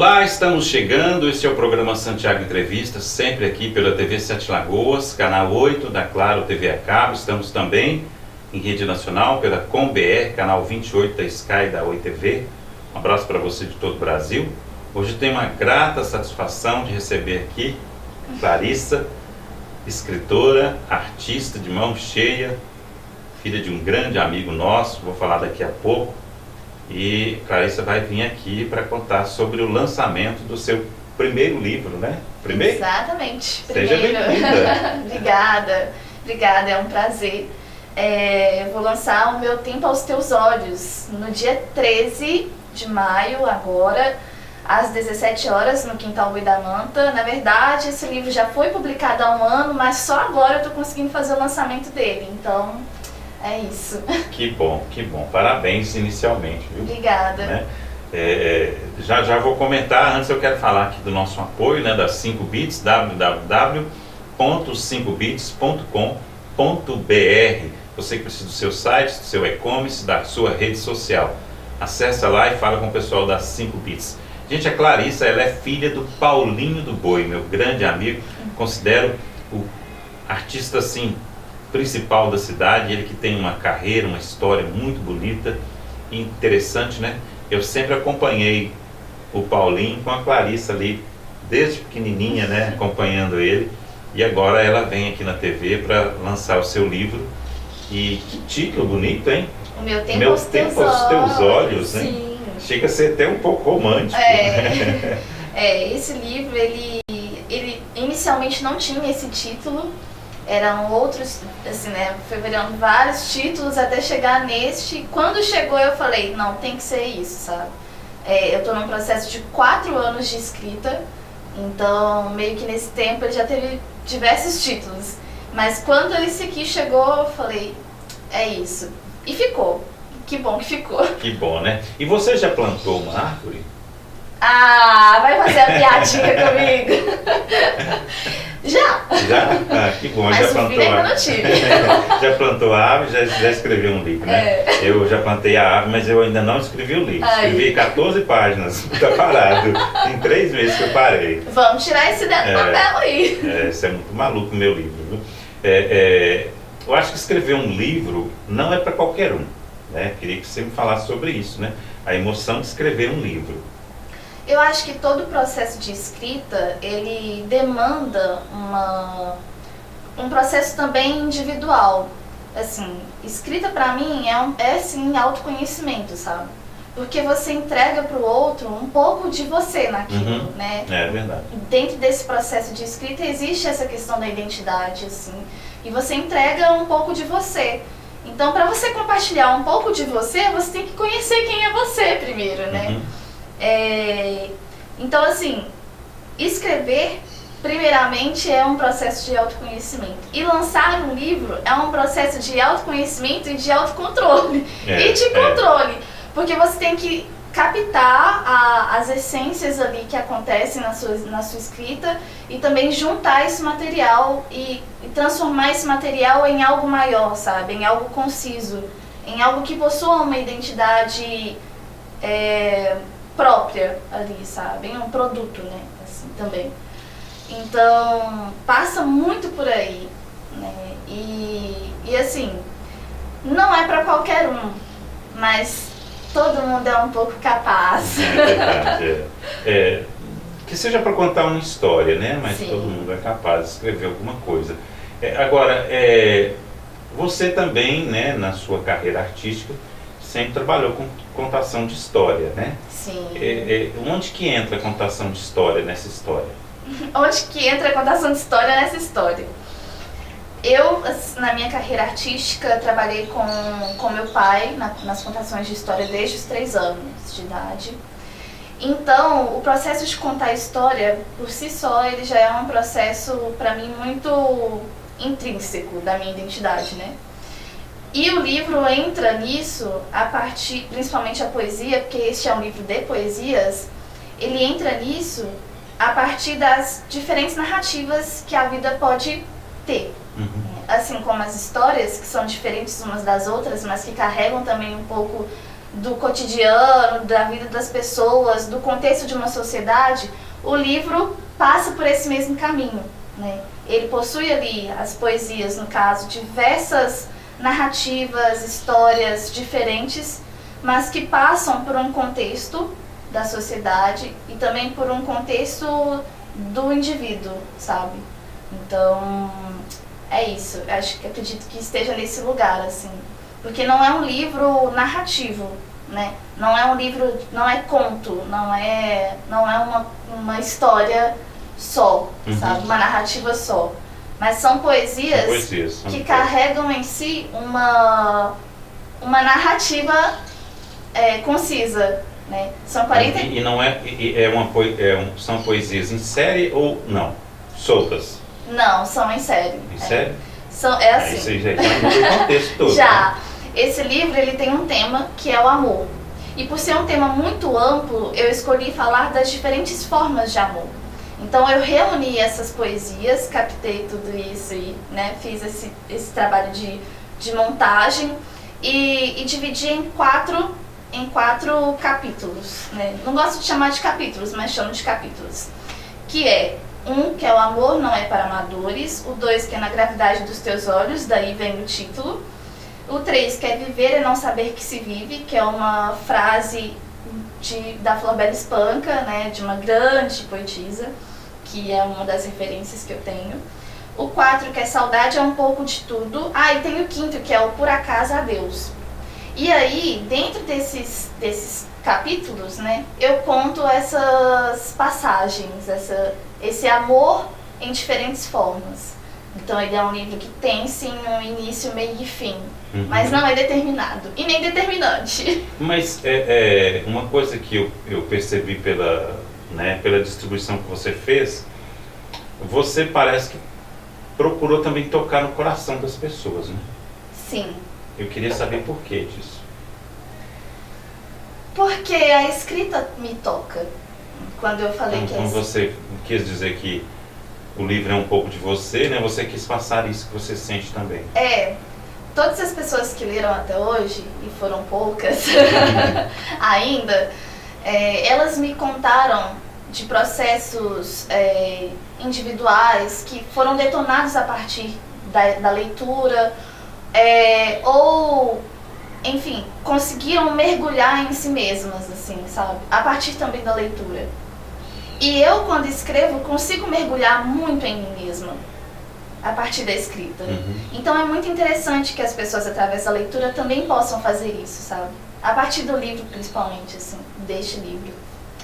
Olá, estamos chegando, este é o programa Santiago Entrevista, sempre aqui pela TV Sete Lagoas, canal 8 da Claro TV a Cabo. Estamos também em rede nacional pela ComBR, canal 28 da Sky da Oi TV. Um abraço para você de todo o Brasil. Hoje tenho uma grata satisfação de receber aqui Clarissa, escritora, artista de mão cheia, filha de um grande amigo nosso, vou falar daqui a pouco. E Clarissa vai vir aqui para contar sobre o lançamento do seu primeiro livro, né? Primeiro? Exatamente. Seja bem-vinda. Obrigada, é um prazer. Eu vou lançar O Meu Tempo aos Teus Olhos no dia 13 de maio, agora, às 17 horas, no Quintal Boi da Manta. Na verdade, esse livro já foi publicado há um ano, mas só agora eu estou conseguindo fazer o lançamento dele, então é isso. Que bom, que bom. Parabéns inicialmente, viu? Obrigada. Né? Já vou comentar, antes eu quero falar aqui do nosso apoio, né, da 5bits, www.5bits.com.br. Você que precisa do seu site, do seu e-commerce, da sua rede social. Acessa lá e fala com o pessoal da 5bits. Gente, a Clarissa, ela é filha do Paulinho do Boi, meu grande amigo. Considero o artista, assim, principal da cidade, ele que tem uma carreira, uma história muito bonita e interessante, né? Eu sempre acompanhei o Paulinho com a Clarissa ali, desde pequenininha, né? Acompanhando ele. E agora ela vem aqui na TV para lançar o seu livro. E que título bonito, hein? O Meu Tempo aos Teus Olhos, hein? Sim. Chega a ser até um pouco romântico. Esse livro, ele inicialmente não tinha esse título. Eram outros, assim, né, foi virando vários títulos até chegar neste. Quando chegou eu falei, não, tem que ser isso, sabe? Eu estou num processo de 4 anos de escrita, então meio que nesse tempo ele já teve diversos títulos. Mas quando esse aqui chegou, eu falei, é isso. E ficou. Que bom que ficou. Que bom, né? E você já plantou uma árvore? Ah, vai fazer a piadinha comigo. Já? Que bom, mas já plantou a árvore. Não tive. Já plantou a árvore, já escreveu um livro, né? Eu já plantei a árvore, mas eu ainda não escrevi o livro. Escrevi 14 páginas, tá parado. Tem 3 meses que eu parei. Vamos tirar esse dedo do papel aí. Isso é muito maluco o meu livro, viu? Eu acho que escrever um livro não é para qualquer um, né? Queria que você me falasse sobre isso, né? A emoção de escrever um livro. Eu acho que todo o processo de escrita, ele demanda um processo também individual. Assim, escrita pra mim é sim autoconhecimento, sabe? Porque você entrega pro outro um pouco de você naquilo, né? É verdade. Dentro desse processo de escrita existe essa questão da identidade, assim. E você entrega um pouco de você. Então, para você compartilhar um pouco de você, você tem que conhecer quem é você primeiro, né? Então, assim, escrever, primeiramente, é um processo de autoconhecimento. E lançar um livro é um processo de autoconhecimento e de autocontrole. E de controle. Porque você tem que captar as essências ali que acontecem na sua escrita e também juntar esse material e transformar esse material em algo maior, sabe? Em algo conciso, em algo que possua uma identidade própria ali, sabe? Em um produto, né? Assim, também. Então, passa muito por aí, né? E assim, não é pra qualquer um, mas todo mundo é um pouco capaz. É verdade, que seja para contar uma história, né? Mas sim, todo mundo é capaz de escrever alguma coisa. Agora, você também, né, na sua carreira artística, sempre trabalhou com contação de história, né? Sim. Onde que entra a contação de história nessa história? Onde que entra a contação de história nessa história? Eu, na minha carreira artística, trabalhei com meu pai nas contações de história desde os 3 anos de idade. Então, o processo de contar a história, por si só, ele já é um processo, para mim, muito intrínseco da minha identidade, né? E o livro entra nisso a partir, principalmente a poesia, porque este é um livro de poesias, ele entra nisso a partir das diferentes narrativas que a vida pode ter. Assim como as histórias, que são diferentes umas das outras, mas que carregam também um pouco do cotidiano, da vida das pessoas, do contexto de uma sociedade, o livro passa por esse mesmo caminho, né? Ele possui ali, as poesias, no caso, diversas narrativas, histórias diferentes, mas que passam por um contexto da sociedade e também por um contexto do indivíduo, sabe? Então, é isso. Acredito que esteja nesse lugar, assim. Porque não é um livro narrativo, né? Não é um livro, não é conto, não é uma história só, sabe? Uma narrativa só. Mas são poesias que carregam em si uma narrativa concisa, né? São 40... E não são poesias em série ou não? Soltas? Não, são em série. Em série? É assim. Isso aí já no contexto todo. Já. Né? Esse livro, ele tem um tema que é o amor. E por ser um tema muito amplo, eu escolhi falar das diferentes formas de amor. Então eu reuni essas poesias, captei tudo isso e, né, fiz esse trabalho de montagem e dividi em quatro capítulos, né? Não gosto de chamar de capítulos, mas chamo de capítulos. Que é que é o amor não é para amadores, o 2 que é na gravidade dos teus olhos, daí vem o título. O 3 que é viver e não saber que se vive, que é uma frase da Florbela Espanca, né, de uma grande poetisa, que é uma das referências que eu tenho. O 4 que é saudade é um pouco de tudo. E tem o 5º que é o por acaso adeus. E aí, dentro desses capítulos, né, eu conto essas passagens, esse amor em diferentes formas. Então ele é um livro que tem sim um início, meio e fim, mas não é determinado e nem determinante. Mas uma coisa que eu percebi pela distribuição que você fez, você parece que procurou também tocar no coração das pessoas, né? Sim. Eu queria saber por que disso. Porque a escrita me toca. Quando eu falei então, você quis dizer que o livro é um pouco de você, né? Você quis passar isso que você sente também. Todas as pessoas que leram até hoje, e foram poucas ainda, elas me contaram de processos individuais que foram detonados a partir da leitura, ou, enfim, conseguiram mergulhar em si mesmas, assim, sabe? A partir também da leitura. E eu, quando escrevo, consigo mergulhar muito em mim mesma, a partir da escrita. Então é muito interessante que as pessoas, através da leitura, também possam fazer isso, sabe? A partir do livro, principalmente, assim, deste livro.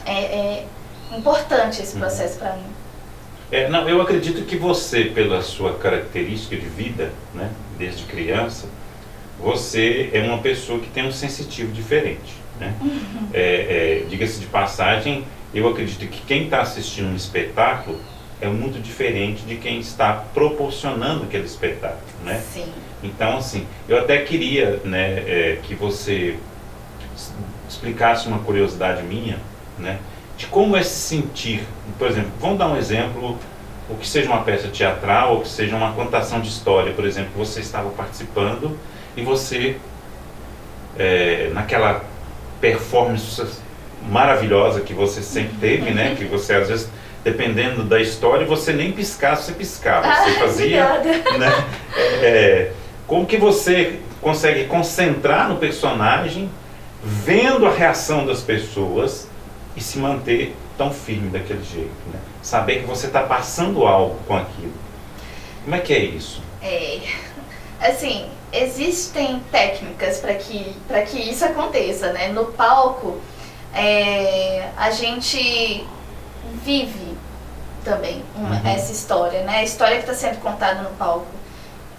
É importante esse processo para mim. Não, eu acredito que você, pela sua característica de vida, né, desde criança, você é uma pessoa que tem um sensitivo diferente, né? Diga-se de passagem, eu acredito que quem está assistindo um espetáculo é muito diferente de quem está proporcionando aquele espetáculo, né? Sim. Então, assim, eu até queria, né, que você explicasse uma curiosidade minha, né, de como é se sentir. Por exemplo, vamos dar um exemplo, o que seja uma peça teatral, ou que seja uma contação de história, por exemplo, você estava participando e você, naquela performance maravilhosa que você sempre teve, né, que você às vezes, dependendo da história, você nem piscasse, você piscava, você fazia, né, como que você consegue concentrar no personagem, vendo a reação das pessoas e se manter tão firme daquele jeito, né? Saber que você está passando algo com aquilo. Como é que é isso? Assim, existem técnicas para que isso aconteça, né? No palco, a gente vive também essa história, né? A história que está sendo contada no palco.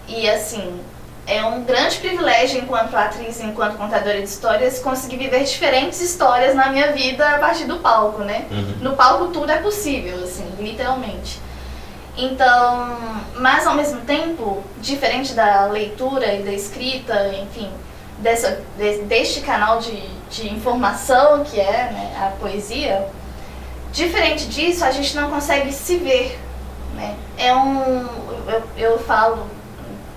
E assim, é um grande privilégio enquanto atriz, enquanto contadora de histórias, conseguir viver diferentes histórias na minha vida a partir do palco, né? No palco tudo é possível, assim, literalmente. Então, mas ao mesmo tempo, diferente da leitura e da escrita, enfim, deste canal de informação que é, né, a poesia, diferente disso, a gente não consegue se ver, né? Eu falo,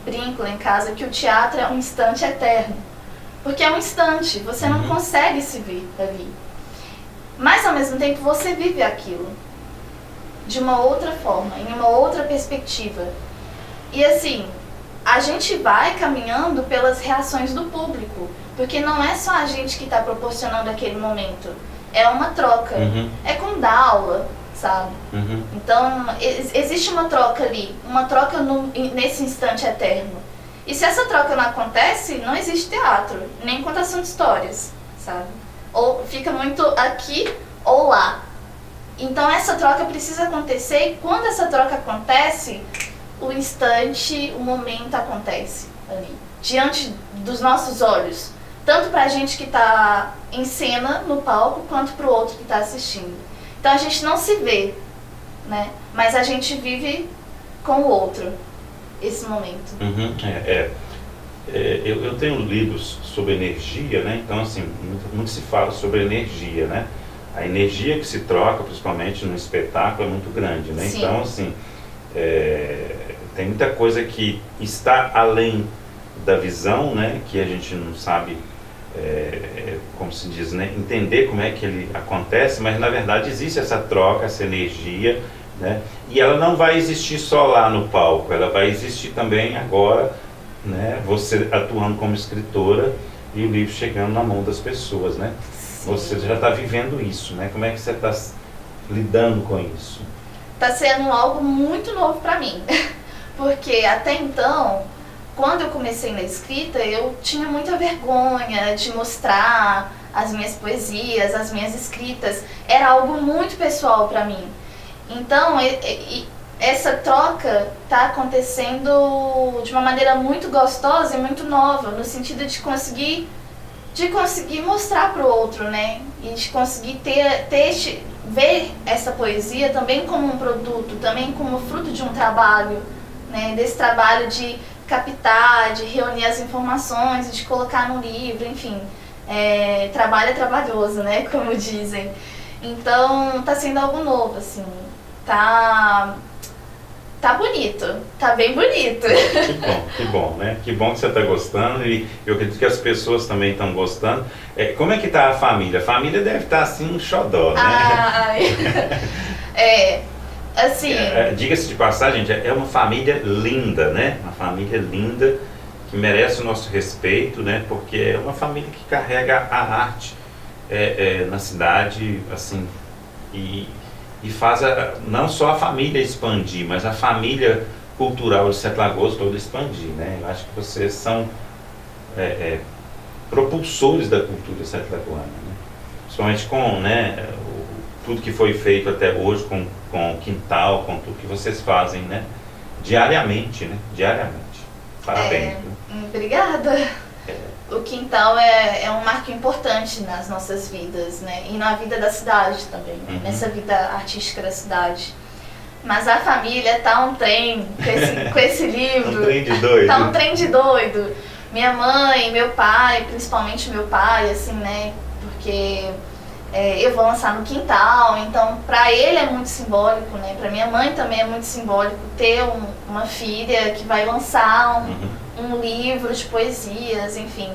brinco lá em casa, que o teatro é um instante eterno, Porque é um instante, você não consegue se ver ali. Mas ao mesmo tempo você vive aquilo de uma outra forma, em uma outra perspectiva. E assim, a gente vai caminhando pelas reações do público, porque não é só a gente que está proporcionando aquele momento, é uma troca, é como dar aula, sabe? Então existe uma troca ali, uma troca nesse instante eterno. E se essa troca não acontece, não existe teatro, nem contação de histórias, sabe? Ou fica muito aqui ou lá. Então essa troca precisa acontecer, e quando essa troca acontece, o instante, o momento acontece ali, diante dos nossos olhos. Tanto pra gente que tá em cena, no palco, quanto pro outro que tá assistindo. Então a gente não se vê, né? Mas a gente vive com o outro, esse momento. Eu tenho livros sobre energia, né? Então assim, muito se fala sobre energia, né? A energia que se troca, principalmente no espetáculo, é muito grande, né? Sim. Então assim, tem muita coisa que está além da visão, né? Que a gente não sabe, como se diz, né? Entender como é que ele acontece, mas na verdade existe essa troca, essa energia, né? E ela não vai existir só lá no palco, ela vai existir também agora, né? Você atuando como escritora e o livro chegando na mão das pessoas, né? Sim. Você já está vivendo isso, né? Como é que você está lidando com isso? Está sendo algo muito novo para mim, porque até então, quando eu comecei na escrita, eu tinha muita vergonha de mostrar as minhas poesias, as minhas escritas. Era algo muito pessoal para mim. Então, essa troca está acontecendo de uma maneira muito gostosa e muito nova, no sentido de conseguir mostrar para o outro, né? E de conseguir ver essa poesia também como um produto, também como fruto de um trabalho, né? Desse trabalho de captar, de reunir as informações e de colocar no livro, enfim. Trabalho é trabalhoso, né? Como dizem. Então, tá sendo algo novo, assim. Tá bonito, tá bem bonito. Que bom, né? Que bom que você está gostando e eu acredito que as pessoas também estão gostando. Como é que tá a família? A família deve estar assim um xodó, né? Assim... diga-se de passagem, gente, é uma família linda, né? Uma família linda que merece o nosso respeito, né? Porque é uma família que carrega a arte na cidade, assim, e faz não só a família expandir, mas a família cultural de Sete Lagoas toda expandir, né? Eu acho que vocês são propulsores da cultura sete-lagoana, né? Principalmente com, né, tudo que foi feito até hoje, com o quintal, com tudo que vocês fazem, né? Diariamente, né? Diariamente. Parabéns. Obrigada. O quintal é um marco importante nas nossas vidas, né? E na vida da cidade também, nessa vida artística da cidade. Mas a família tá um trem com esse livro. Um trem de doido. Tá um trem de doido. Minha mãe, meu pai, principalmente meu pai, assim, né? Porque eu vou lançar no quintal, então pra ele é muito simbólico, né? Pra minha mãe também é muito simbólico ter uma filha que vai lançar um livro de poesias, enfim.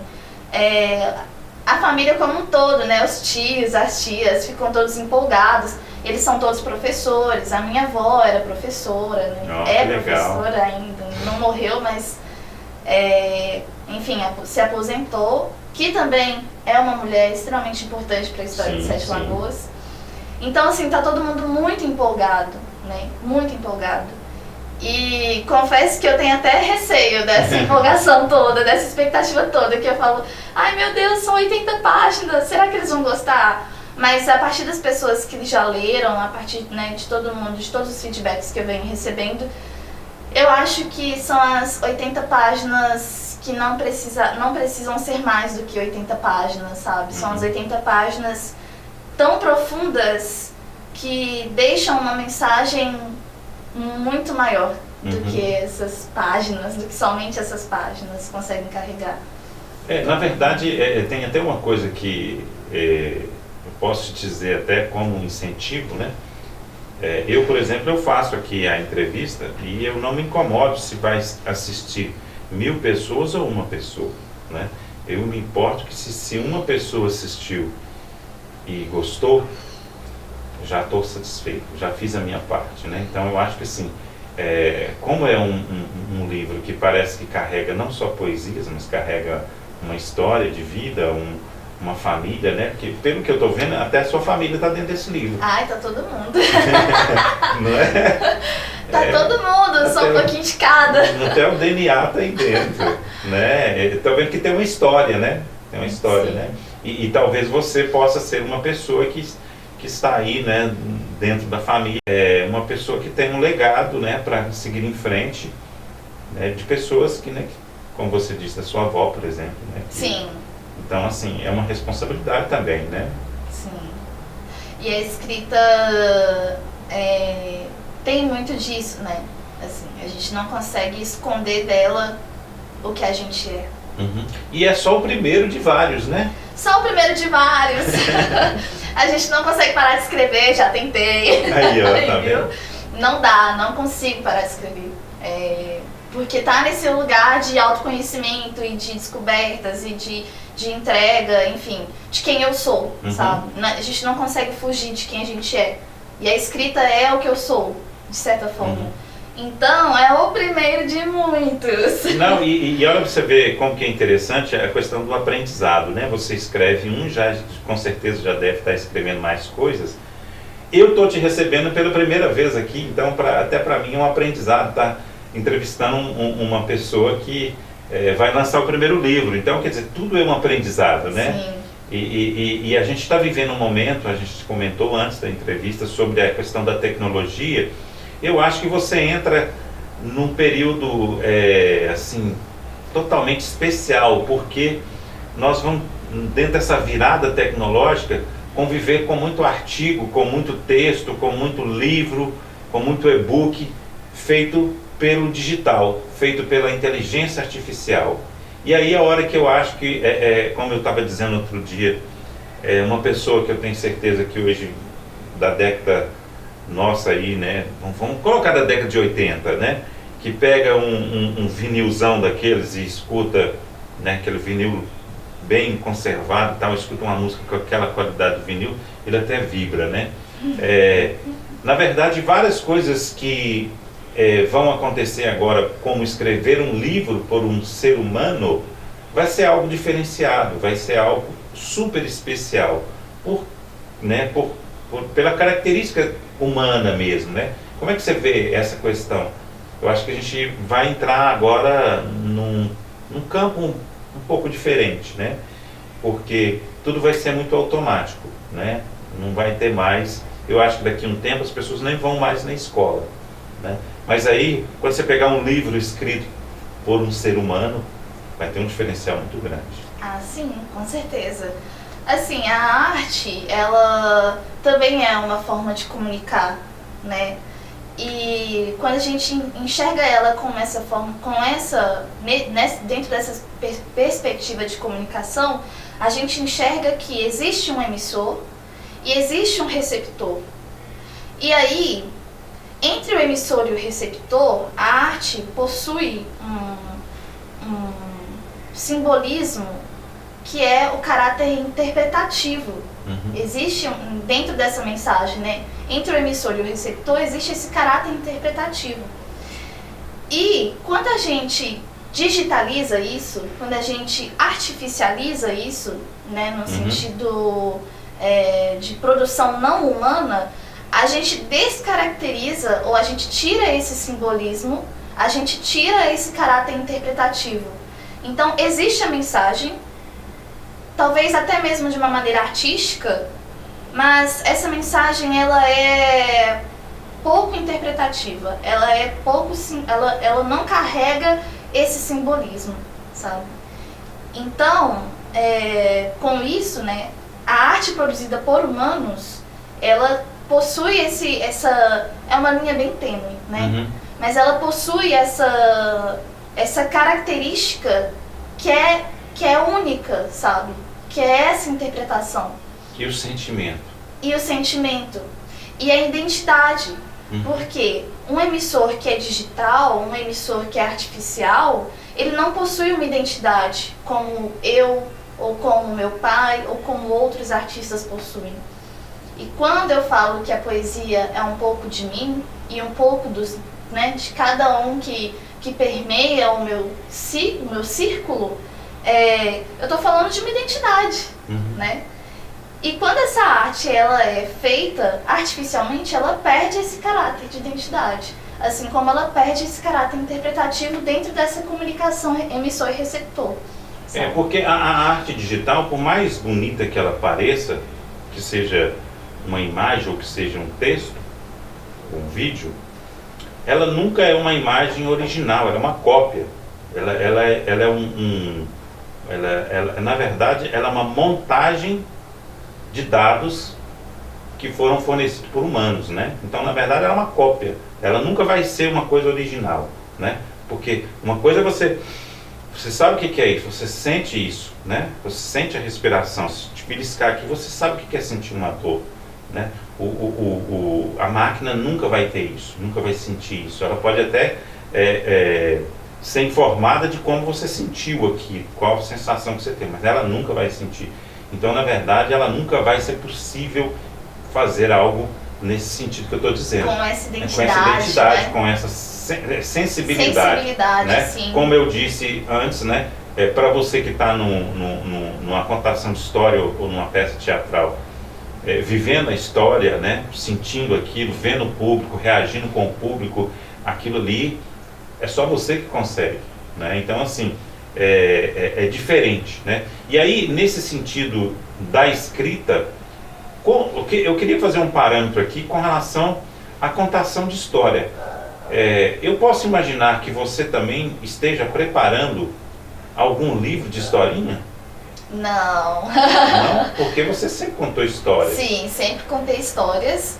A família como um todo, né? Os tios, as tias ficam todos empolgados. Eles são todos professores. A minha avó era professora, né? Professora ainda, não morreu, mas enfim, se aposentou. Que também é uma mulher extremamente importante para a história de Sete Lagoas. Então, assim, tá todo mundo muito empolgado, né? Muito empolgado. E confesso que eu tenho até receio dessa empolgação toda, dessa expectativa toda, que eu falo, ai meu Deus, são 80 páginas, será que eles vão gostar? Mas a partir das pessoas que já leram, a partir, né, de todo mundo, de todos os feedbacks que eu venho recebendo, eu acho que são as 80 páginas que não precisam ser mais do que 80 páginas, sabe? São as 80 páginas tão profundas que deixam uma mensagem muito maior do que essas páginas, do que somente essas páginas conseguem carregar. Na verdade, tem até uma coisa que eu posso te dizer até como incentivo, né? Eu, por exemplo, eu faço aqui a entrevista e eu não me incomodo se vai assistir 1000 pessoas ou uma pessoa. né? Eu me importo que se uma pessoa assistiu e gostou, já estou satisfeito, já fiz a minha parte, né? Então eu acho que assim, como é um livro que parece que carrega não só poesias, mas carrega uma história de vida, uma família, né? Porque pelo que eu estou vendo, até a sua família está dentro desse livro. Ai, tá todo mundo. Não é? Tá todo mundo, só um pouquinho de cada. Até o DNA tá aí dentro, né? Estou vendo que tem uma história, né? Tem uma história, sim, né? E talvez você possa ser uma pessoa que está aí, né? Dentro da família, uma pessoa que tem um legado, né? Para seguir em frente, né? De pessoas que, né? Como você disse, da sua avó, por exemplo, né? Sim. Então, assim, é uma responsabilidade também, né? Sim. E a escrita tem muito disso, né? Assim, a gente não consegue esconder dela o que a gente é. Uhum. E é só o primeiro de vários, né? Só o primeiro de vários. A gente não consegue parar de escrever, já tentei. Aí, ó, tá vendo? Não dá, não consigo parar de escrever. Porque tá nesse lugar de autoconhecimento e de descobertas e de entrega, enfim, de quem eu sou, sabe? A gente não consegue fugir de quem a gente é. E a escrita é o que eu sou, de certa forma. Então, é o primeiro de muitos. Não, e olha pra você ver como que é interessante a questão do aprendizado, né? Você escreve já com certeza já deve estar escrevendo mais coisas. Eu tô te recebendo pela primeira vez aqui, então até para mim é um aprendizado, tá? Entrevistando uma pessoa que vai lançar o primeiro livro. Então, quer dizer, tudo é um aprendizado, né? Sim. E a gente está vivendo um momento, a gente comentou antes da entrevista sobre a questão da tecnologia. Eu acho que você entra num período assim, totalmente especial, porque nós vamos, dentro dessa virada tecnológica, conviver com muito artigo, com muito texto, com muito livro, com muito e-book, feito pelo digital, feito pela inteligência artificial. E aí a hora que eu acho que, como eu estava dizendo outro dia, uma pessoa que eu tenho certeza que hoje, da década nossa aí, né, vamos colocar da década de 80, né, que pega um vinilzão daqueles e escuta, né, aquele vinil bem conservado e tal, escuta uma música com aquela qualidade do vinil, ele até vibra, né. Na verdade, várias coisas que vão acontecer agora, como escrever um livro por um ser humano, vai ser algo diferenciado, vai ser algo super especial, pela característica humana mesmo, né? Como é que você vê essa questão? Eu acho que a gente vai entrar agora num campo um pouco diferente, né? Porque tudo vai ser muito automático, né? Não vai ter mais, eu acho que daqui a um tempo as pessoas nem vão mais na escola, né? Mas aí, quando você pegar um livro escrito por um ser humano, vai ter um diferencial muito grande. Ah, sim, com certeza. Assim, a arte, ela também é uma forma de comunicar, né? E quando a gente enxerga ela com essa forma, dentro dessa perspectiva de comunicação, a gente enxerga que existe um emissor e existe um receptor. E aí, entre o emissor e o receptor, a arte possui um simbolismo que é o caráter interpretativo. Existe, dentro dessa mensagem, né, entre o emissor e o receptor, existe esse caráter interpretativo. E quando a gente digitaliza isso, quando a gente artificializa isso, né, no sentido de produção não humana, a gente descaracteriza ou a gente tira esse simbolismo, a gente tira esse caráter interpretativo. Então, existe a mensagem, talvez até mesmo de uma maneira artística, mas essa mensagem ela é pouco interpretativa, ela não carrega esse simbolismo, sabe? Então, com isso, né, a arte produzida por humanos, ela possui é uma linha bem tênue, né? Mas ela possui essa característica que é única, sabe? Que é essa interpretação. E o sentimento. E o sentimento. E a identidade. Porque um emissor que é digital, um emissor que é artificial, ele não possui uma identidade como eu, ou como meu pai, ou como outros artistas possuem. E quando eu falo que a poesia é um pouco de mim, e um pouco de cada um que permeia o meu círculo, eu estou falando de uma identidade, né? E quando essa arte ela é feita artificialmente, ela perde esse caráter de identidade. Assim como ela perde esse caráter interpretativo dentro dessa comunicação emissor e receptor. Sabe? Porque a arte digital, por mais bonita que ela pareça, que seja uma imagem ou que seja um texto, um vídeo, ela nunca é uma imagem original, ela é uma cópia. Ela na verdade, ela é uma montagem de dados que foram fornecidos por humanos, né? Então, na verdade, ela é uma cópia. Ela nunca vai ser uma coisa original, né? Porque uma coisa é você sabe o que é isso, você sente isso, né? Você sente a respiração, se te beliscar aqui, você sabe o que é sentir uma dor, né? A máquina nunca vai ter isso, nunca vai sentir isso. Ela pode até ser informada de como você sentiu aqui, qual a sensação que você tem, mas ela nunca vai sentir. Então, na verdade, ela nunca vai ser possível fazer algo nesse sentido que eu estou dizendo. Com essa identidade, né? Com essa sensibilidade, né? Sim. Como eu disse antes, né? Para você que está numa contação de história ou numa peça teatral, vivendo a história, né? Sentindo aquilo, vendo o público, reagindo com o público, aquilo ali é só você que consegue, né? Então, assim, é diferente, né? E aí, nesse sentido da escrita, eu queria fazer um parâmetro aqui com relação à contação de história. Eu posso imaginar que você também esteja preparando algum livro de historinha? Não. Não? Porque você sempre contou histórias. Sim, sempre contei histórias.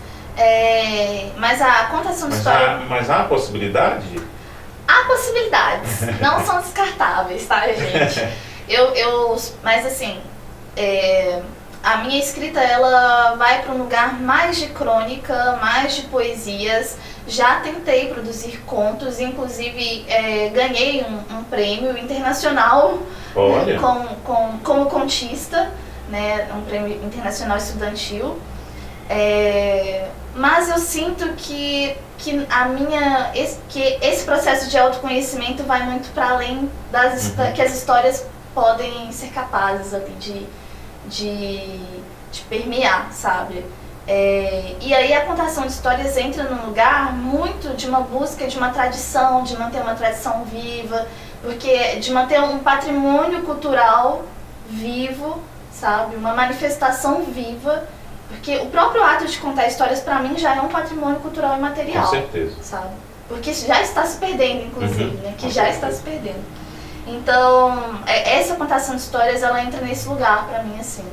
Mas a contação de história... Mas há a possibilidade? Há possibilidades. Não são descartáveis, tá, gente? Mas assim... A minha escrita, ela vai para um lugar mais de crônica, mais de poesias. Já tentei produzir contos, inclusive ganhei um prêmio internacional como contista, né, um prêmio internacional estudantil. Mas eu sinto que esse processo de autoconhecimento vai muito para além que as histórias podem ser capazes ali, de permear, sabe? E aí a contação de histórias entra num lugar muito de uma busca de uma tradição, de manter uma tradição viva, de manter um patrimônio cultural vivo, sabe? Uma manifestação viva, porque o próprio ato de contar histórias para mim já é um patrimônio cultural e material. Com certeza. Sabe? Porque já está se perdendo, inclusive, né? Que já está se perdendo. Então, essa contação de histórias, ela entra nesse lugar pra mim, assim.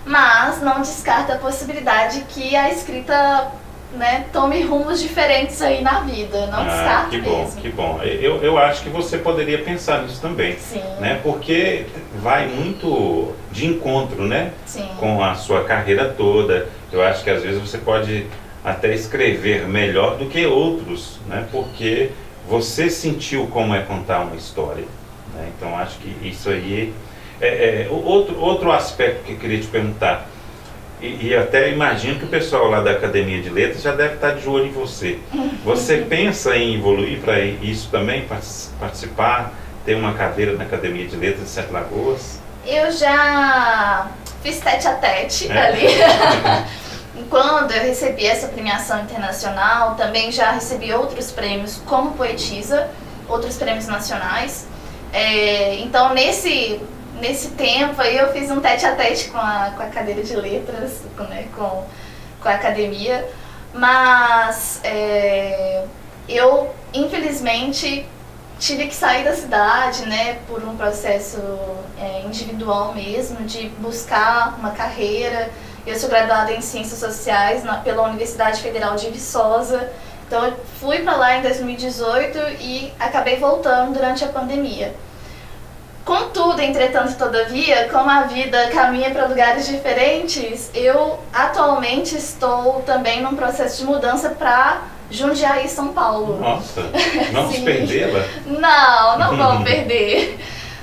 Mas não descarta a possibilidade que a escrita, né, tome rumos diferentes aí na vida. Não descarta mesmo. Que bom. Eu acho que você poderia pensar nisso também. Sim. Né? Porque vai muito de encontro, né? Sim. Com a sua carreira toda. Eu acho que às vezes você pode até escrever melhor do que outros, né? Porque você sentiu como é contar uma história. Então acho que isso aí outro aspecto que eu queria te perguntar, e até imagino que o pessoal lá da Academia de Letras já deve estar de olho em você. Você pensa em evoluir para isso também, participar, ter uma cadeira na Academia de Letras de Sete Lagoas? Eu já fiz tete-a-tete ali. Quando eu recebi essa premiação internacional, também já recebi outros prêmios como poetisa, outros prêmios nacionais. Então nesse tempo aí eu fiz um tete-a-tete com a cadeira de letras, né, com a academia, mas eu infelizmente tive que sair da cidade, né, por um processo individual mesmo, de buscar uma carreira. Eu sou graduada em Ciências Sociais pela Universidade Federal de Viçosa. Então eu fui para lá em 2018 e acabei voltando durante a pandemia. Contudo, entretanto, todavia, como a vida caminha para lugares diferentes, eu atualmente estou também num processo de mudança para Jundiaí, São Paulo. Nossa, vamos perdê-la? Não vamos perder.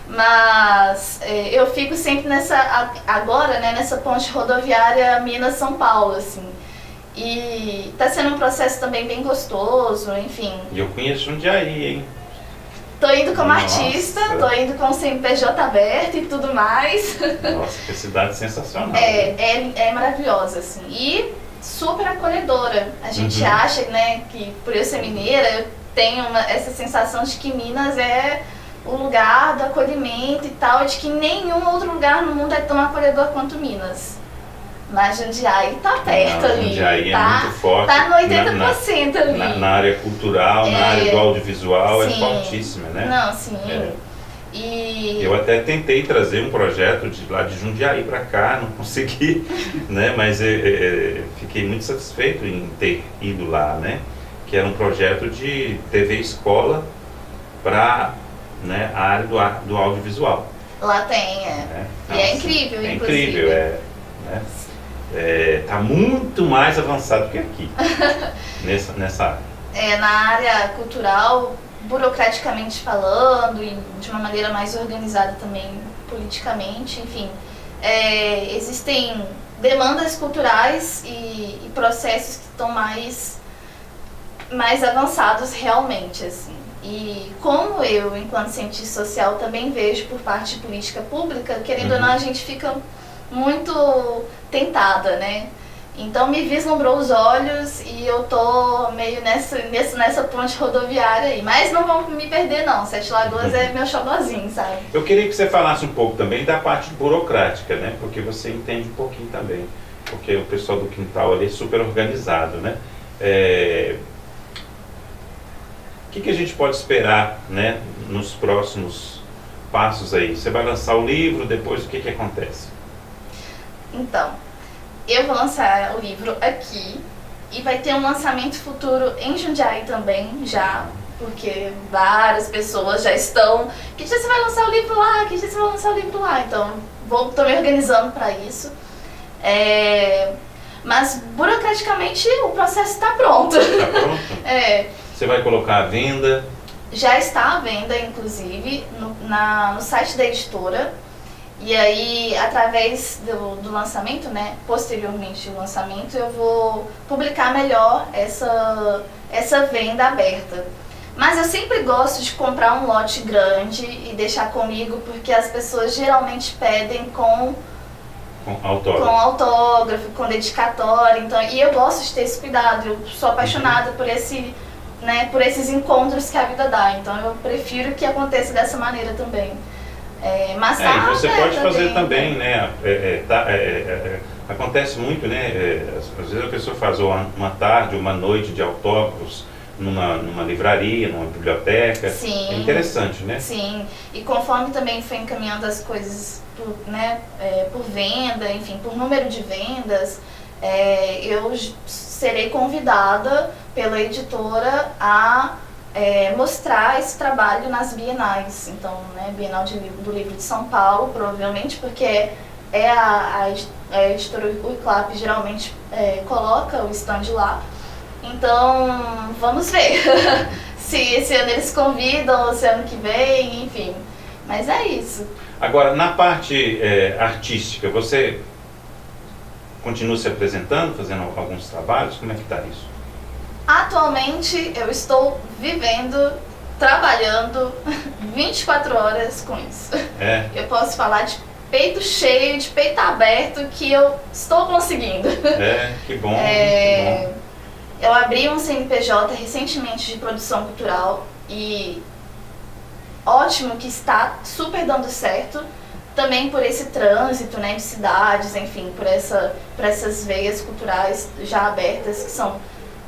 Mas eu fico sempre agora, né, nessa ponte rodoviária Minas-São Paulo, assim. E tá sendo um processo também bem gostoso, enfim. E eu conheço Jundiaí, hein? Tô indo como artista, tô indo com o CNPJ aberto e tudo mais. Nossa, que cidade sensacional. É maravilhosa, assim. E super acolhedora. A gente acha, né, que por eu ser mineira, eu tenho essa sensação de que Minas é o lugar do acolhimento e tal, de que nenhum outro lugar no mundo é tão acolhedor quanto Minas. Mas Jundiaí tá perto ali. Jundiaí tá, é muito forte. Tá no 80% ali. Na área cultural, na área do audiovisual, sim, é fortíssima, né? Não, sim. E eu até tentei trazer um projeto lá de Jundiaí para cá, não consegui, né? Mas fiquei muito satisfeito em ter ido lá, né? Que era um projeto de TV Escola para, né, a área do audiovisual. Lá tem, Nossa, e é incrível, inclusive. Incrível, né? Tá muito mais avançado que aqui, nessa área. Na área cultural, burocraticamente falando e de uma maneira mais organizada também politicamente, enfim, existem demandas culturais e processos que estão mais avançados realmente, assim. E como eu, enquanto cientista social, também vejo por parte de política pública, querendo ou não, a gente fica muito tentada, né? Então me vislumbrou os olhos e eu tô meio nessa ponte rodoviária aí. Mas não vão me perder não, Sete Lagoas é meu xodózinho, sabe? Eu queria que você falasse um pouco também da parte burocrática, né? Porque você entende um pouquinho também. Porque o pessoal do Quintal ali é super organizado, né? O que a gente pode esperar, né, nos próximos passos aí? Você vai lançar o livro, depois o que acontece? Então, eu vou lançar o livro aqui e vai ter um lançamento futuro em Jundiaí também, já, porque várias pessoas já estão... Que dia você vai lançar o livro lá? Que dia você vai lançar o livro lá? Então, estou me organizando para isso. Mas, burocraticamente, o processo está pronto. Está pronto? Você vai colocar à venda? Já está à venda, inclusive, no site da editora. E aí, através do lançamento, né, posteriormente do lançamento, eu vou publicar melhor essa venda aberta. Mas eu sempre gosto de comprar um lote grande e deixar comigo, porque as pessoas geralmente pedem com autógrafo, com dedicatória. Então, e eu gosto de ter esse cuidado, eu sou apaixonada por esses encontros que a vida dá. Então eu prefiro que aconteça dessa maneira também. Mas e você pode fazer também, né? Acontece muito, né? Às vezes a pessoa faz uma tarde, uma noite de autógrafos numa livraria, numa biblioteca. Sim, é interessante, né? Sim, e conforme também foi encaminhando as coisas por venda, enfim, por número de vendas, eu serei convidada pela editora a mostrar esse trabalho nas bienais. Então, né, Bienal do Livro de São Paulo, provavelmente, porque a editora UICLAP geralmente coloca o stand lá. Então, vamos ver se esse ano eles convidam, ou se ano que vem, enfim. Mas é isso. Agora, na parte artística, você continua se apresentando, fazendo alguns trabalhos? Como é que está isso? Atualmente eu estou vivendo, trabalhando 24 horas com isso. Eu posso falar de peito cheio, de peito aberto, que eu estou conseguindo. Que bom, que bom. Eu abri um CNPJ recentemente de produção cultural e ótimo que está super dando certo. Também por esse trânsito, né, de cidades, enfim, por essas veias culturais já abertas que são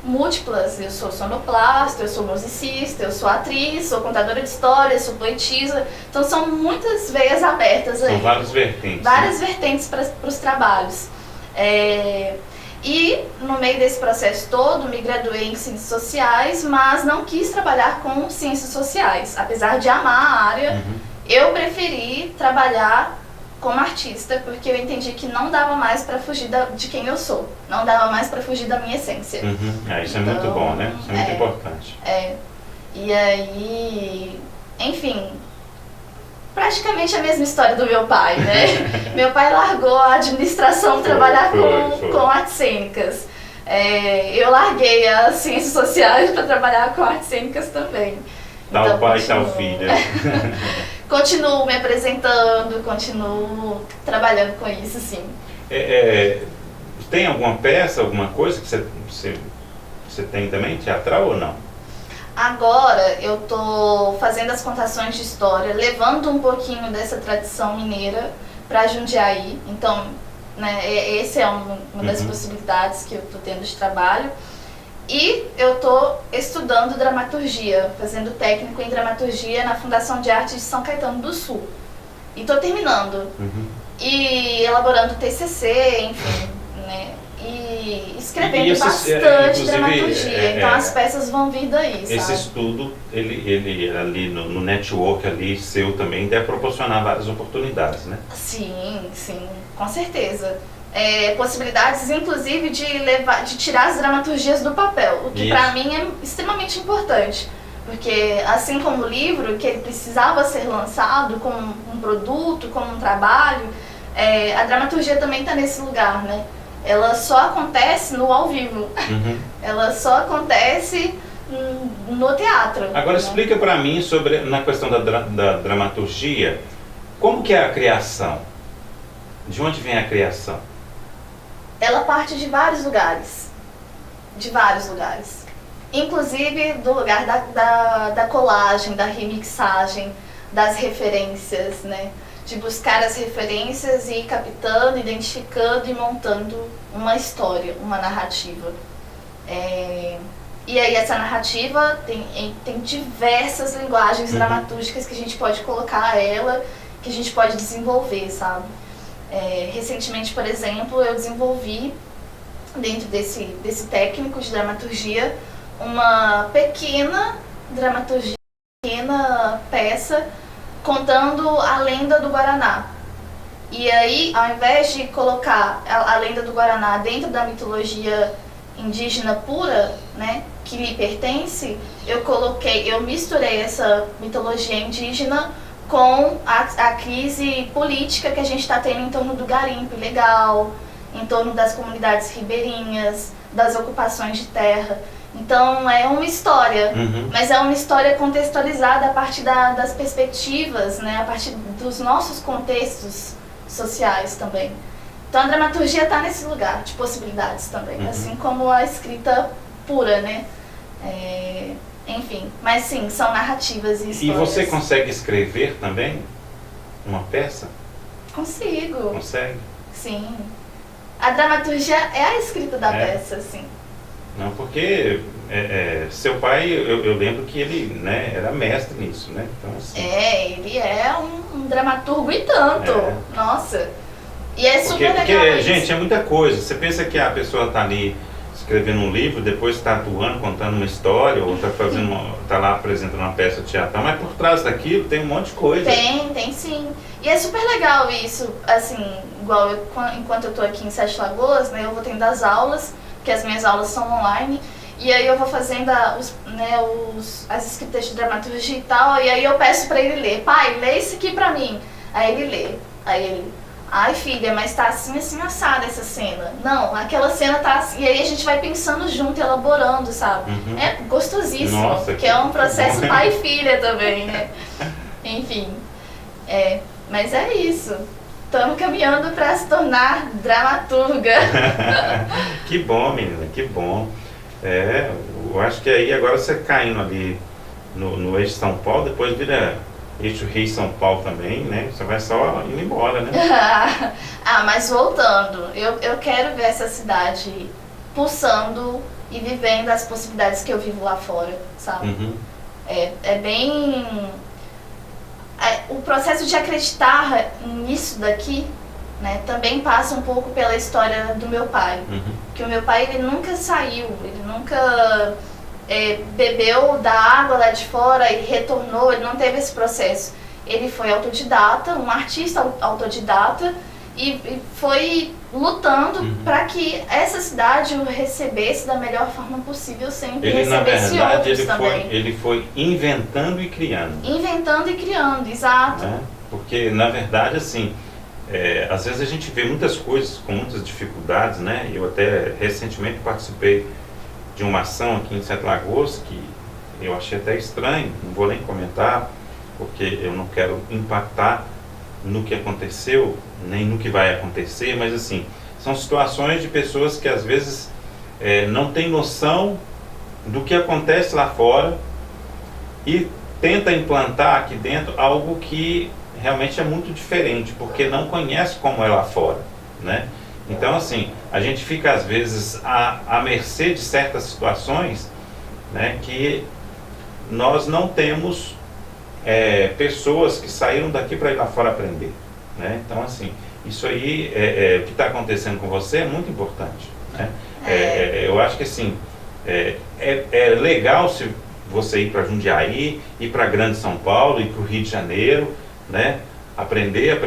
múltiplas. Eu sou sonoplasta, eu sou musicista, eu sou atriz, sou contadora de histórias, sou poetisa. Então são muitas veias abertas aí. São várias vertentes. Várias vertentes para os trabalhos. E no meio desse processo todo, me graduei em Ciências Sociais, mas não quis trabalhar com Ciências Sociais. Apesar de amar a área, eu preferi trabalhar como artista, porque eu entendi que não dava mais para fugir de quem eu sou, não dava mais para fugir da minha essência. Isso é muito bom, né? Isso é muito importante. E aí, enfim, praticamente a mesma história do meu pai, né? Meu pai largou a administração para trabalhar com artes cênicas. Eu larguei as ciências sociais para trabalhar com artes cênicas também. Tal então, pai, tal filha. Continuo me apresentando, continuo trabalhando com isso, sim. Tem alguma peça, alguma coisa que você tem também, teatral ou não? Agora eu tô fazendo as contações de história, levando um pouquinho dessa tradição mineira para Jundiaí. Então, né, essa é uma das possibilidades que eu tô tendo de trabalho. E eu estou estudando dramaturgia, fazendo técnico em dramaturgia na Fundação de Artes de São Caetano do Sul. E estou terminando. E elaborando TCC, enfim, né? E escrevendo bastante dramaturgia. Então as peças vão vir daí, sabe? Esse estudo, ele ali no network ali seu também deve proporcionar várias oportunidades, né? Sim, com certeza. Possibilidades, inclusive, de tirar as dramaturgias do papel, o que para mim é extremamente importante, porque assim como o livro, que ele precisava ser lançado como um produto, como um trabalho, a dramaturgia também está nesse lugar, né? Ela só acontece no ao vivo, ela só acontece no teatro. Agora explica para mim na questão da dramaturgia, como que é a criação? De onde vem a criação? Ela parte de vários lugares, inclusive do lugar da colagem, da remixagem, das referências, né? De buscar as referências e ir captando, identificando e montando uma história, uma narrativa. E aí essa narrativa tem diversas linguagens dramatúrgicas que a gente pode colocar a ela, que a gente pode desenvolver, sabe? Recentemente, por exemplo, eu desenvolvi, dentro desse técnico de dramaturgia, uma pequena dramaturgia, pequena peça, contando a lenda do Guaraná. E aí, ao invés de colocar a lenda do Guaraná dentro da mitologia indígena pura, né, que lhe pertence, eu misturei essa mitologia indígena com a crise política que a gente está tendo em torno do garimpo ilegal, em torno das comunidades ribeirinhas, das ocupações de terra. Então é uma história, mas é uma história contextualizada a partir das perspectivas, né, a partir dos nossos contextos sociais também. Então a dramaturgia está nesse lugar de possibilidades também, assim como a escrita pura, né? Enfim, mas sim, são narrativas e histórias. E você consegue escrever também uma peça? Consigo. Consegue? Sim. A dramaturgia é a escrita da peça, sim. Não, porque seu pai, eu lembro que ele, né, era mestre nisso, né? Então, assim, ele é um dramaturgo e tanto. Nossa. E é super legal isso. Gente, é muita coisa. Você pensa que a pessoa está ali escrevendo um livro, depois está atuando, contando uma história, ou está lá apresentando uma peça de teatro, mas por trás daquilo tem um monte de coisa. Tem sim. E é super legal isso, assim, igual enquanto eu estou aqui em Sete Lagoas, né, eu vou tendo as aulas, porque as minhas aulas são online, e aí eu vou fazendo as escritas de dramaturgia e tal, e aí eu peço para ele ler. Pai, lê isso aqui pra mim. Aí ele lê. Aí ele, ai filha, mas tá assim assada essa cena. Não, aquela cena tá assim. E aí a gente vai pensando junto, elaborando, sabe? É gostosíssimo. Nossa, porque é um processo pai e filha também, né? Enfim. Mas é isso. Estamos caminhando para se tornar dramaturga. Que bom, menina, que bom. Eu acho que aí agora você caindo ali no eixo São Paulo, depois vira eixo Rio São Paulo também, né? Você vai só indo embora, né? Mas voltando, eu quero ver essa cidade pulsando e vivendo as possibilidades que eu vivo lá fora, sabe? É bem... O processo de acreditar nisso daqui, né, também passa um pouco pela história do meu pai. Que o meu pai, ele nunca saiu, ele nunca bebeu da água lá de fora e retornou, ele não teve esse processo. Ele foi autodidata, um artista autodidata, e foi lutando para que essa cidade o recebesse da melhor forma possível, sempre Ele, na recebesse verdade, outros também. ele foi inventando e criando. Inventando e criando, exato. Né? Porque, na verdade, assim, às vezes a gente vê muitas coisas com muitas dificuldades, né? Eu até recentemente participei de uma ação aqui em Sete Lagoas que eu achei até estranho, não vou nem comentar, porque eu não quero impactar no que aconteceu, nem no que vai acontecer, mas assim, são situações de pessoas que às vezes não têm noção do que acontece lá fora e tenta implantar aqui dentro algo que realmente é muito diferente, porque não conhece como é lá fora, né? Então assim, a gente fica às vezes à mercê de certas situações, né, que nós não temos pessoas que saíram daqui para ir lá fora aprender, né? Então assim, isso aí, o que está acontecendo com você é muito importante, né? Eu acho que assim, é legal se você ir para Jundiaí, ir para Grande São Paulo, ir para o Rio de Janeiro, né? Aprender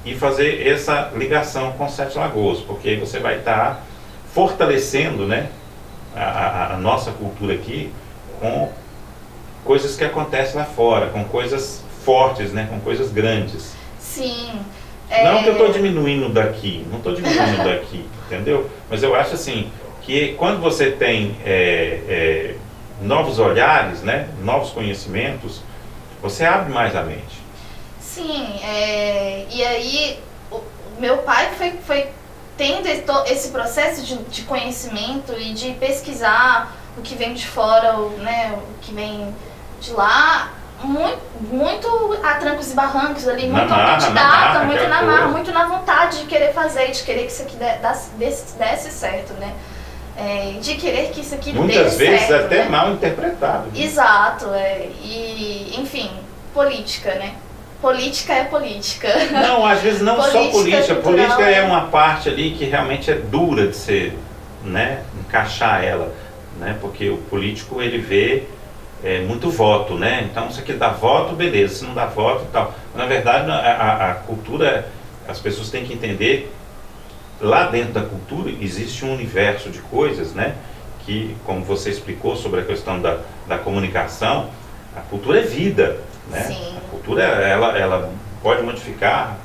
e fazer essa ligação com Sete Lagoas, porque aí você vai estar fortalecendo, né, a nossa cultura aqui com coisas que acontecem lá fora, com coisas fortes, né, com coisas grandes. Sim. Não que eu estou diminuindo daqui, não estou diminuindo daqui, entendeu? Mas eu acho assim, que quando você tem novos olhares, né, novos conhecimentos, você abre mais a mente. Sim, e aí o meu pai foi tendo esse processo de conhecimento e de pesquisar o que vem de fora, né, o que vem de lá, muito a trancos e barrancos ali, muito autodidata, muito na marra, muito na vontade de querer fazer, de querer que isso aqui desse certo, né? De querer que isso aqui dê certo. Muitas vezes até né? mal interpretado. Né? Exato, e enfim, política, né? Política é política. Não, às vezes não só política. Política é uma parte ali que realmente é dura de ser, né, encaixar ela, né? Porque o político ele vê muito voto, né? Então se aqui dá voto, beleza, se não dá voto e tal. Na verdade, a cultura, as pessoas têm que entender, lá dentro da cultura existe um universo de coisas, né? Que, como você explicou sobre a questão da comunicação, a cultura é vida, né? Sim. A cultura, ela pode modificar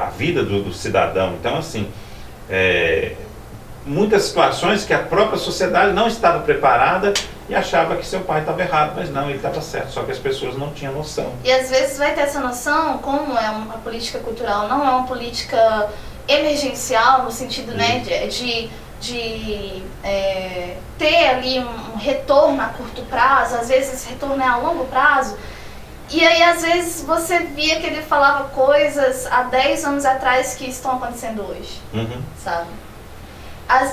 a vida do cidadão. Então, assim, muitas situações que a própria sociedade não estava preparada e achava que seu pai estava errado, mas não, ele estava certo, só que as pessoas não tinham noção. E às vezes vai ter essa noção, como é uma política cultural, não é uma política emergencial, no sentido, né, de ter ali um retorno a curto prazo, às vezes esse retorno é a longo prazo. E aí, às vezes, você via que ele falava coisas há 10 anos atrás que estão acontecendo hoje, sabe?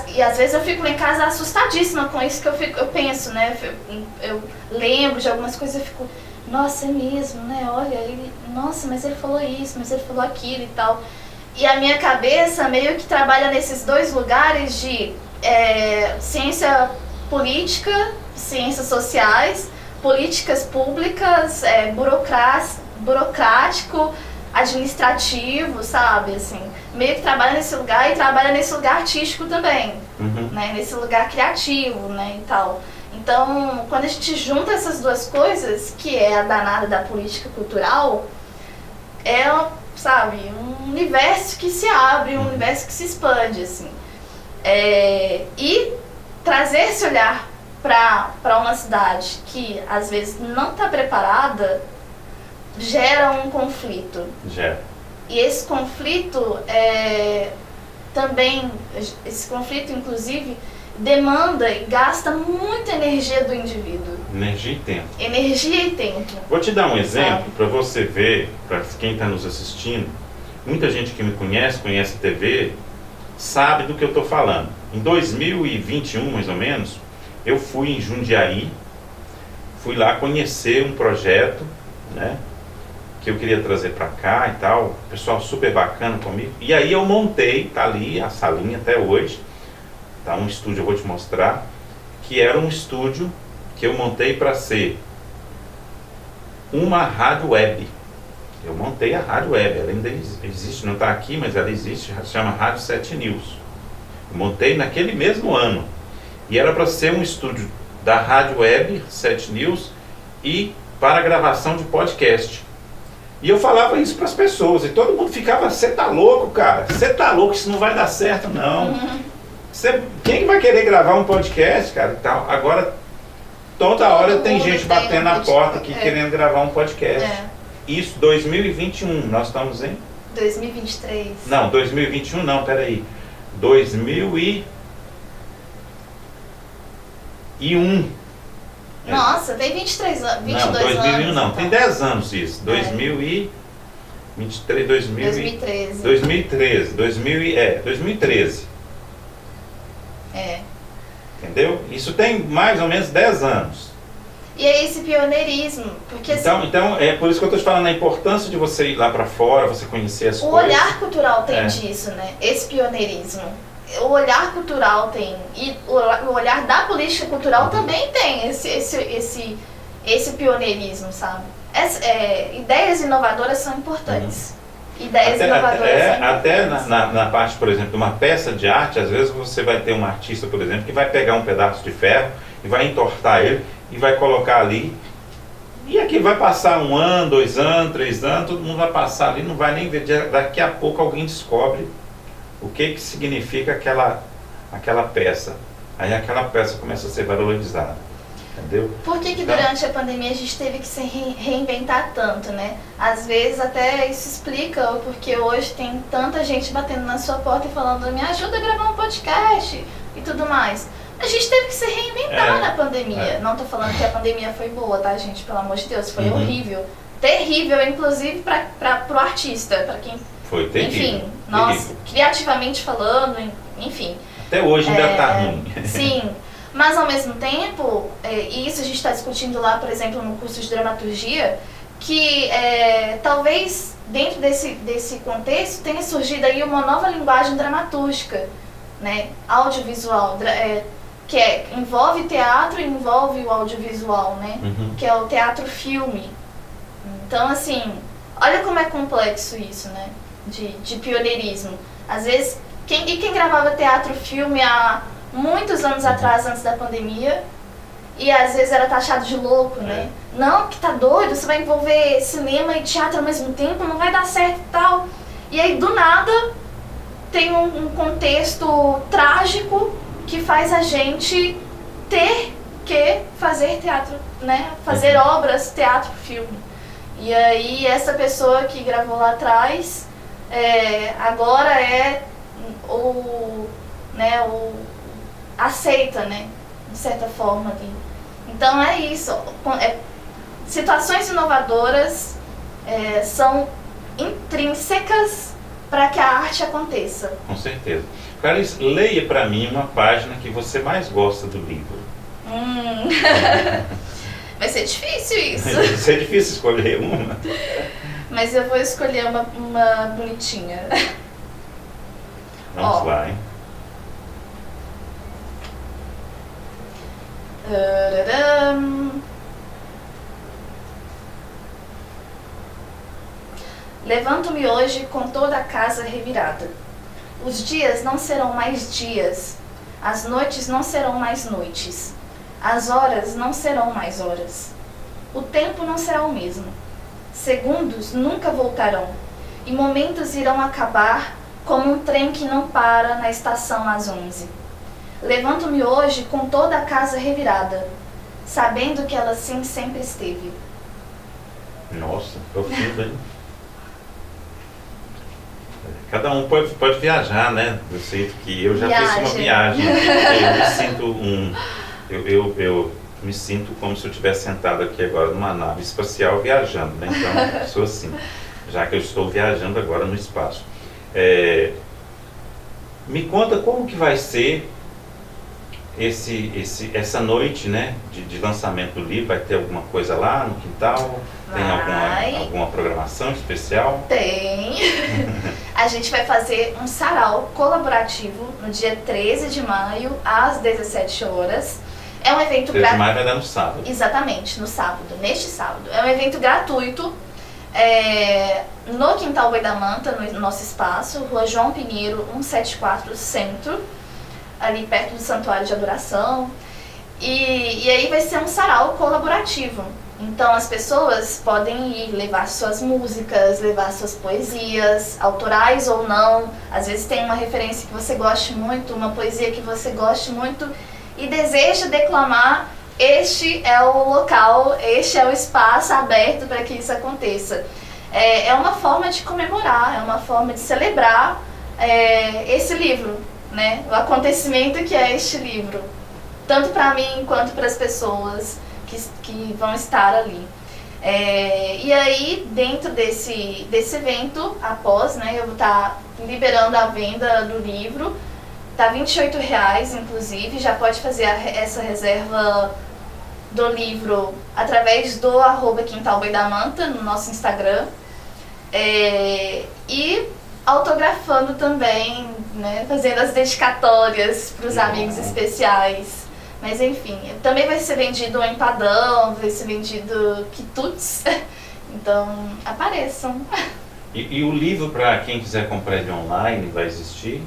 E às vezes eu fico lá em casa assustadíssima com isso, que eu penso, né? Eu lembro de algumas coisas e fico, nossa, é mesmo, né? Olha, nossa, mas ele falou isso, mas ele falou aquilo e tal. E a minha cabeça meio que trabalha nesses dois lugares de ciência política, ciências sociais, políticas públicas, burocrático, administrativo, sabe, assim, meio que trabalha nesse lugar e trabalha nesse lugar artístico também, né, nesse lugar criativo, né, e tal. Então, quando a gente junta essas duas coisas, que é a danada da política cultural, sabe, um universo que se abre, um universo que se expande, assim. E trazer esse olhar para uma cidade que às vezes não está preparada gera um conflito. Gera. E esse conflito inclusive demanda e gasta muita energia do indivíduo. Energia e tempo. Energia e tempo. Vou te dar um exemplo para você ver, para quem está nos assistindo. Muita gente que me conhece a TV, sabe do que eu estou falando. Em 2021, mais ou menos, eu fui em Jundiaí, fui lá conhecer um projeto, né, que eu queria trazer para cá e tal, pessoal super bacana comigo. E aí eu montei, tá ali a salinha até hoje, tá, um estúdio, eu vou te mostrar, que era um estúdio que eu montei para ser uma rádio web. Eu montei a rádio web, ela ainda existe, não está aqui, mas ela existe, se chama Rádio 7 News. Eu montei naquele mesmo ano. E era para ser um estúdio da rádio web 7 News e para gravação de podcast. E eu falava isso para as pessoas, e todo mundo ficava, você tá louco, cara? Você tá louco, isso não vai dar certo, não. Quem vai querer gravar um podcast, cara, e tal? Agora, toda hora tem gente batendo na porta aqui querendo gravar um podcast. Isso, 2021, nós estamos em... 2023. Não, 2021 não, peraí. 2001. Nossa, tem 23 anos, 22 anos. Não, 2001 anos, não, então. tem 10 anos isso. 2023, 2013. 2013. É. Entendeu? Isso tem mais ou menos 10 anos. E é esse pioneirismo, porque Então é por isso que eu estou te falando a importância de você ir lá para fora, você conhecer as o coisas. olhar cultural tem disso, né? Esse pioneirismo. O olhar cultural tem. E o olhar da política cultural também tem esse pioneirismo, sabe? Ideias inovadoras são importantes. Ideias inovadoras são importantes. Até na parte, por exemplo, de uma peça de arte, às vezes você vai ter um artista, por exemplo, que vai pegar um pedaço de ferro e vai entortar ele e vai colocar ali. E aqui vai passar 1 ano, 2 anos, 3 anos, todo mundo vai passar ali, não vai nem ver. Daqui a pouco alguém descobre o que significa aquela peça. Aí aquela peça começa a ser valorizada. Entendeu? Por que durante a pandemia a gente teve que se reinventar tanto, né? Às vezes até isso explica o porquê hoje tem tanta gente batendo na sua porta e falando, me ajuda a gravar um podcast e tudo mais. A gente teve que se reinventar na pandemia. Não tô falando que a pandemia foi boa, tá, gente? Pelo amor de Deus, foi horrível. Terrível, inclusive, pro artista, pra quem... Foi terrível. Enfim, nós, criativamente falando, enfim. Até hoje ainda tá ruim. Sim, mas ao mesmo tempo, e isso a gente está discutindo lá, por exemplo, no curso de dramaturgia, que talvez dentro desse contexto tenha surgido aí uma nova linguagem dramatúrgica, né? Audiovisual, que envolve teatro e envolve o audiovisual, né? Que é o teatro-filme. Então, assim, olha como é complexo isso, né? De pioneirismo. Às vezes, quem gravava teatro-filme há muitos anos atrás, antes da pandemia, e às vezes era taxado de louco, né? Não, que tá doido, você vai envolver cinema e teatro ao mesmo tempo, não vai dar certo e tal. E aí, do nada, tem um contexto trágico que faz a gente ter que fazer teatro, né? Fazer obras, teatro, filme. E aí, essa pessoa que gravou lá atrás, agora aceita, né? De certa forma. Então é isso. Situações inovadoras são intrínsecas para que a arte aconteça. Com certeza. Clarice, leia para mim uma página que você mais gosta do livro. Vai ser difícil isso. Vai ser difícil escolher uma. Mas eu vou escolher uma bonitinha. Vamos lá, hein? Levanto-me hoje com toda a casa revirada. Os dias não serão mais dias, as noites não serão mais noites, as horas não serão mais horas. O tempo não será o mesmo. Segundos nunca voltarão, e momentos irão acabar como um trem que não para na estação às 11. Levanto-me hoje com toda a casa revirada, sabendo que ela assim sempre esteve. Nossa, profundo, hein? Cada um pode viajar, né? Eu sinto que eu já fiz uma viagem. Eu me sinto como se eu estivesse sentado aqui agora numa nave espacial viajando, né? Então, eu sou assim, já que eu estou viajando agora no espaço. Me conta como que vai ser essa noite, né, de lançamento do livro. Vai ter alguma coisa lá no quintal? Tem alguma programação especial? Tem. A gente vai fazer um sarau colaborativo no dia 13 de maio, às 17 horas. É um evento 3 de maio vai dar no sábado. Exatamente, no sábado, neste sábado. É um evento gratuito no Quintal Boi da Manta, no nosso espaço, Rua João Pinheiro, 174, Centro, ali perto do Santuário de Adoração. E aí vai ser um sarau colaborativo. Então as pessoas podem ir levar suas músicas, levar suas poesias, autorais ou não. Às vezes tem uma referência que você goste muito, uma poesia que você goste muito e deseja declamar. Este é o local, este é o espaço aberto para que isso aconteça. É uma forma de comemorar, é uma forma de celebrar esse livro, né? O acontecimento que é este livro. Tanto para mim quanto para as pessoas que vão estar ali. E aí, dentro desse evento, após, né, eu vou estar liberando a venda do livro. Tá R$ 28,00, inclusive. Já pode fazer essa reserva do livro através do @quintalboidamanta no nosso Instagram. E autografando também, né, fazendo as dedicatórias para os amigos especiais. Mas enfim, também vai ser vendido um empadão, vai ser vendido quitutes, então apareçam. E o livro, para quem quiser comprar ele online, vai existir?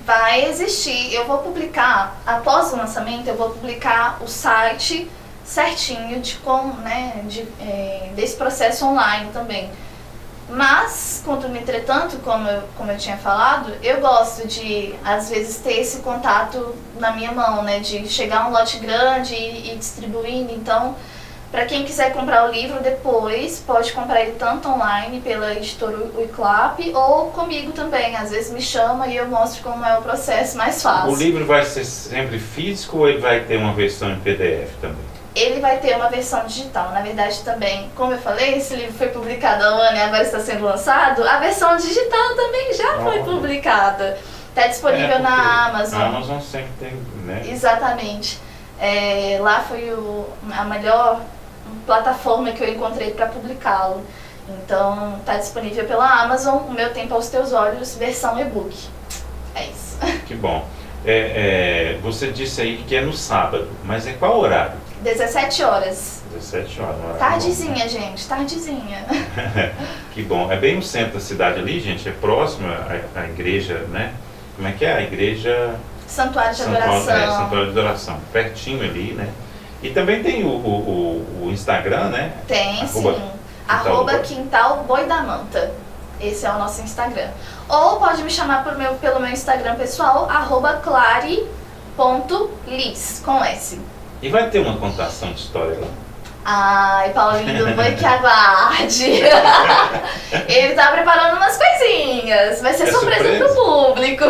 Vai existir. Eu vou publicar, após o lançamento, eu vou publicar o site certinho de como, né, desse processo online também. Mas, contudo, entretanto, como eu tinha falado, eu gosto de, às vezes, ter esse contato na minha mão, né? De chegar um lote grande e distribuindo. Então, para quem quiser comprar o livro depois, pode comprar ele tanto online pela editora Uiclap ou comigo também. Às vezes me chama e eu mostro como é o processo mais fácil. O livro vai ser sempre físico ou ele vai ter uma versão em PDF também? Ele vai ter uma versão digital. Na verdade, também, como eu falei, esse livro foi publicado há um ano e agora está sendo lançado. A versão digital também já foi publicada. Está disponível na Amazon. A Amazon sempre tem, né? Exatamente. Lá foi a melhor plataforma que eu encontrei para publicá-lo. Então, está disponível pela Amazon. O Meu Tempo aos Teus Olhos, versão e-book. É isso. Que bom. Você disse aí que é no sábado, mas é qual horário? 17 horas. 17 horas. Tardezinha, bom, gente, tardezinha. Que bom. É bem no centro da cidade ali, gente, é próximo à igreja, né? Como é que é? A igreja... Santuário de Adoração. Santuário de Adoração, pertinho ali, né? E também tem o Instagram, né? Tem, sim. Quintal Boi da Manta. Esse é o nosso Instagram. Ou pode me chamar pelo meu Instagram pessoal, @clari.lis, com S. E vai ter uma contação de história lá? Ai, Paulinho, vai que aguarde. Ele tá preparando umas coisinhas. Vai ser surpresa pro público.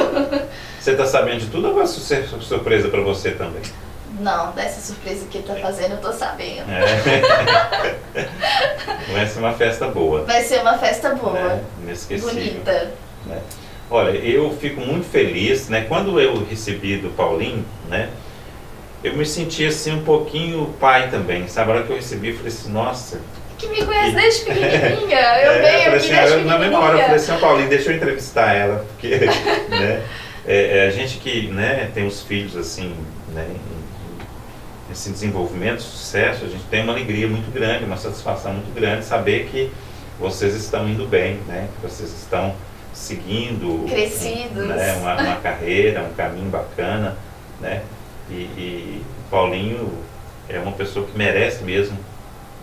Você tá sabendo de tudo ou vai ser surpresa pra você também? Não, dessa surpresa que ele tá fazendo eu tô sabendo. Vai ser uma festa boa. Vai ser uma festa boa. Né? Inesquecível. Bonita. Né? Olha, eu fico muito feliz, né? Quando eu recebi do Paulinho, né? Eu me senti assim um pouquinho pai também, sabe? A hora que eu recebi, eu falei assim, nossa... Que me conhece desde pequenininha, eu venho aqui desde pequenininha. Na mesma hora eu falei assim, Paulinho, deixa eu entrevistar ela, porque né, a gente que, né, tem os filhos assim, né, esse desenvolvimento, sucesso, a gente tem uma alegria muito grande, uma satisfação muito grande saber que vocês estão indo bem, né? Que vocês estão seguindo crescidos, né, uma carreira, um caminho bacana, né? E Paulinho é uma pessoa que merece mesmo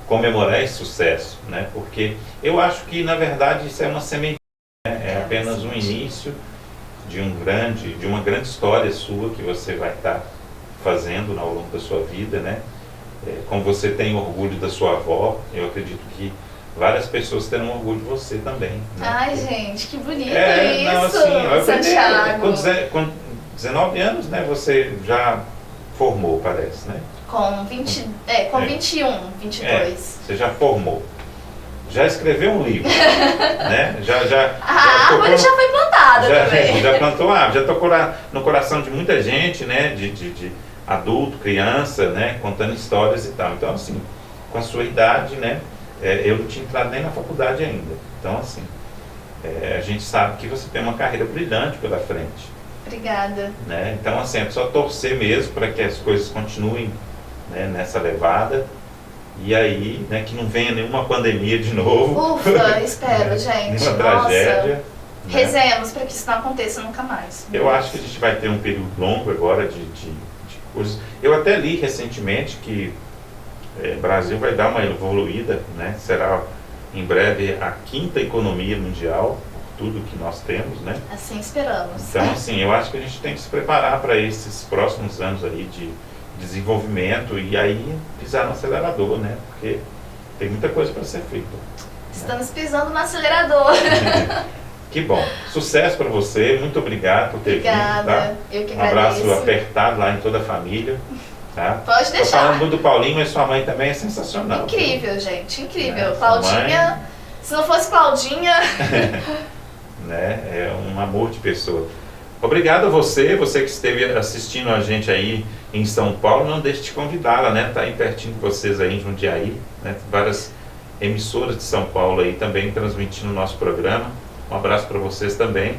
comemorar esse sucesso, né? Porque eu acho que na verdade isso é uma semente, né? É apenas um início de uma grande história sua que você vai estar fazendo ao longo da sua vida, né? Como você tem orgulho da sua avó, eu acredito que várias pessoas terão orgulho de você também. Né? Ai, gente, que bonito isso, não, assim, Santiago. Com 19 anos, né, você já formou, parece, né? Com 21, 22. Você já formou. Já escreveu um livro, né? A árvore já foi plantada também. Já plantou a árvore, já tocou no coração de muita gente, né? De adulto, criança, né? Contando histórias e tal. Então, assim, com a sua idade, né? Eu não tinha entrado nem na faculdade ainda. Então, assim, a gente sabe que você tem uma carreira brilhante pela frente. Obrigada. Né? Então, assim, é só torcer mesmo para que as coisas continuem né, nessa levada. E aí, né, que não venha nenhuma pandemia de novo. Ufa, espero, gente. Nenhuma tragédia. Né? Rezemos para que isso não aconteça nunca mais. Eu acho que a gente vai ter um período longo agora de coisas. Eu até li recentemente que o Brasil vai dar uma evoluída, né? Será em breve a 5ª economia mundial, por tudo que nós temos, né? Assim esperamos. Então, assim, eu acho que a gente tem que se preparar para esses próximos anos aí de desenvolvimento e aí pisar no acelerador, né? Porque tem muita coisa para ser feita. Estamos pisando no acelerador. Que bom. Sucesso para você. Muito obrigado por ter vindo. Tá? Eu que agradeço. Um abraço apertado lá em toda a família. Tá? Pode deixar. Tô falando muito do Paulinho, mas sua mãe também é sensacional. Incrível, gente. Incrível. Né? Claudinha, se não fosse Claudinha... né? É um amor de pessoa. Obrigado a você que esteve assistindo a gente aí em São Paulo. Não deixe de convidá-la, né? Tá aí pertinho de vocês aí em Jundiaí, né? Várias emissoras de São Paulo aí também transmitindo o nosso programa. Um abraço para vocês também.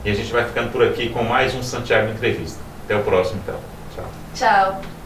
E a gente vai ficando por aqui com mais um Santiago Entrevista. Até o próximo, então. Tchau. Tchau.